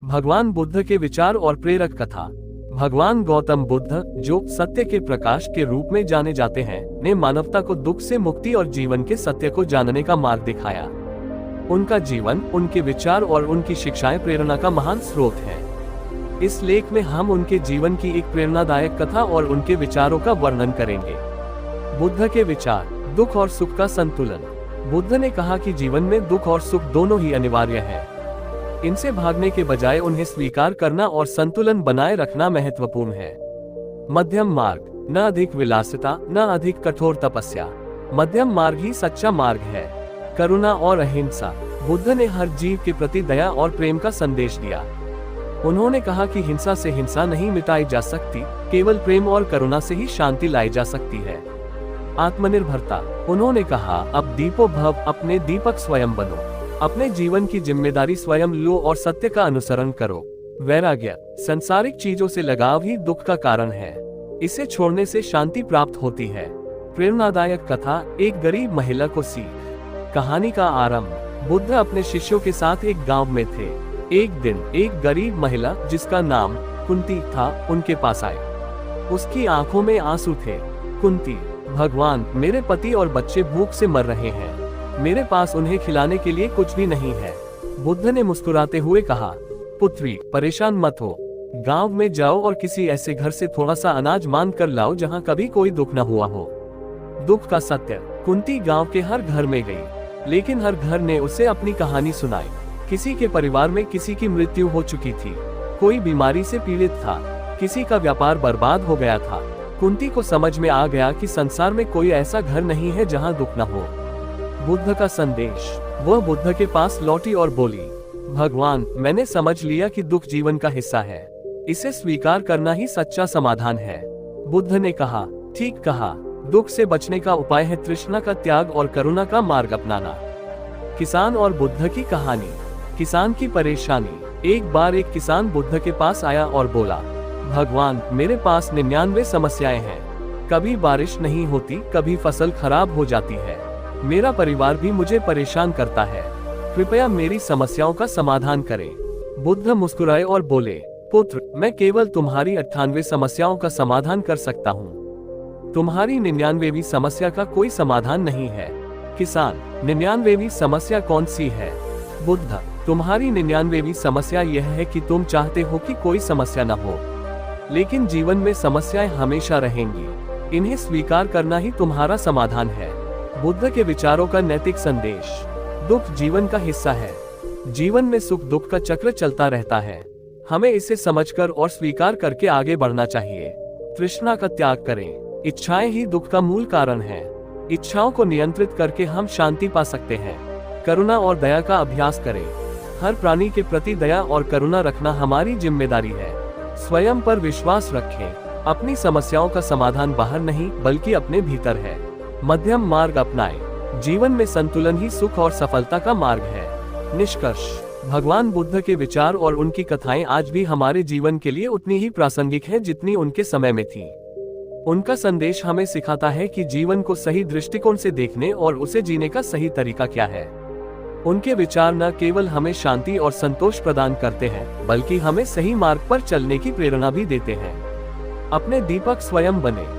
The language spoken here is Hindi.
भगवान बुद्ध के विचार और प्रेरक कथा। भगवान गौतम बुद्ध, जो सत्य के प्रकाश के रूप में जाने जाते हैं, ने मानवता को दुख से मुक्ति और जीवन के सत्य को जानने का मार्ग दिखाया। उनका जीवन, उनके विचार और उनकी शिक्षाएं प्रेरणा का महान स्रोत है। इस लेख में हम उनके जीवन की एक प्रेरणादायक कथा और उनके विचारों का वर्णन करेंगे। बुद्ध के विचार, दुख और सुख का संतुलन। बुद्ध ने कहा कि जीवन में दुख और सुख दोनों ही अनिवार्य है। इनसे भागने के बजाय उन्हें स्वीकार करना और संतुलन बनाए रखना महत्वपूर्ण है। मध्यम मार्ग, न अधिक विलासिता, न अधिक कठोर तपस्या। मध्यम मार्ग ही सच्चा मार्ग है। करुणा और अहिंसा। बुद्ध ने हर जीव के प्रति दया और प्रेम का संदेश दिया। उन्होंने कहा कि हिंसा से हिंसा नहीं मिटाई जा सकती, केवल प्रेम और करुणा से ही शांति लाई जा सकती है। आत्मनिर्भरता। उन्होंने कहा, अब दीपो भव, अपने दीपक स्वयं बनो। अपने जीवन की जिम्मेदारी स्वयं लो और सत्य का अनुसरण करो। वैराग्य। संसारिक चीजों से लगाव ही दुख का कारण है। इसे छोड़ने से शांति प्राप्त होती है। प्रेरणादायक कथा, एक गरीब महिला को सीख। कहानी का आरंभ। बुद्ध अपने शिष्यों के साथ एक गांव में थे। एक दिन एक गरीब महिला, जिसका नाम कुंती था, उनके पास आई। उसकी आंखों में आंसू थे। कुंती, भगवान, मेरे पति और बच्चे भूख से मर रहे हैं। मेरे पास उन्हें खिलाने के लिए कुछ भी नहीं है। बुद्ध ने मुस्कुराते हुए कहा, पुत्री, परेशान मत हो। गांव में जाओ और किसी ऐसे घर से थोड़ा सा अनाज मांग कर लाओ जहां कभी कोई दुख न हुआ हो। दुख का सत्य। कुंती गांव के हर घर में गई, लेकिन हर घर ने उसे अपनी कहानी सुनाई। किसी के परिवार में किसी की मृत्यु हो चुकी थी, कोई बीमारी से पीड़ित था, किसी का व्यापार बर्बाद हो गया था। कुंती को समझ में आ गया कि संसार में कोई ऐसा घर नहीं है जहां दुख न हो। बुद्ध का संदेश। वह बुद्ध के पास लौटी और बोली, भगवान, मैंने समझ लिया कि दुख जीवन का हिस्सा है। इसे स्वीकार करना ही सच्चा समाधान है। बुद्ध ने कहा, ठीक कहा। दुख से बचने का उपाय है तृष्णा का त्याग और करुणा का मार्ग अपनाना। किसान और बुद्ध की कहानी। किसान की परेशानी। एक बार एक किसान बुद्ध के पास आया और बोला, भगवान, मेरे पास 99 समस्याएं हैं। कभी बारिश नहीं होती, कभी फसल खराब हो जाती है। मेरा परिवार भी मुझे परेशान करता है। कृपया मेरी समस्याओं का समाधान करें। बुद्ध मुस्कुराए और बोले, पुत्र, मैं केवल तुम्हारी 98 समस्याओं का समाधान कर सकता हूँ। तुम्हारी 99वीं समस्या का कोई समाधान नहीं है। किसान, 99वीं समस्या कौन सी है? बुद्ध, तुम्हारी 99वीं समस्या यह है कि तुम चाहते हो कि कोई समस्या न हो, लेकिन जीवन में समस्याएं हमेशा रहेंगी। इन्हें स्वीकार करना ही तुम्हारा समाधान है। बुद्ध के विचारों का नैतिक संदेश। दुख जीवन का हिस्सा है। जीवन में सुख दुख का चक्र चलता रहता है। हमें इसे समझकर और स्वीकार करके आगे बढ़ना चाहिए। तृष्णा का त्याग करें। इच्छाएं ही दुख का मूल कारण है। इच्छाओं को नियंत्रित करके हम शांति पा सकते हैं। करुणा और दया का अभ्यास करें। हर प्राणी के प्रति दया और करुणा रखना हमारी जिम्मेदारी है। स्वयं पर विश्वास रखें। अपनी समस्याओं का समाधान बाहर नहीं, बल्कि अपने भीतर है। मध्यम मार्ग अपनाएं। जीवन में संतुलन ही सुख और सफलता का मार्ग है। निष्कर्ष। भगवान बुद्ध के विचार और उनकी कथाएं आज भी हमारे जीवन के लिए उतनी ही प्रासंगिक हैं जितनी उनके समय में थी। उनका संदेश हमें सिखाता है कि जीवन को सही दृष्टिकोण से देखने और उसे जीने का सही तरीका क्या है। उनके विचार न केवल हमें शांति और संतोष प्रदान करते हैं, बल्कि हमें सही मार्ग पर चलने की प्रेरणा भी देते हैं। अपने दीपक स्वयं बने।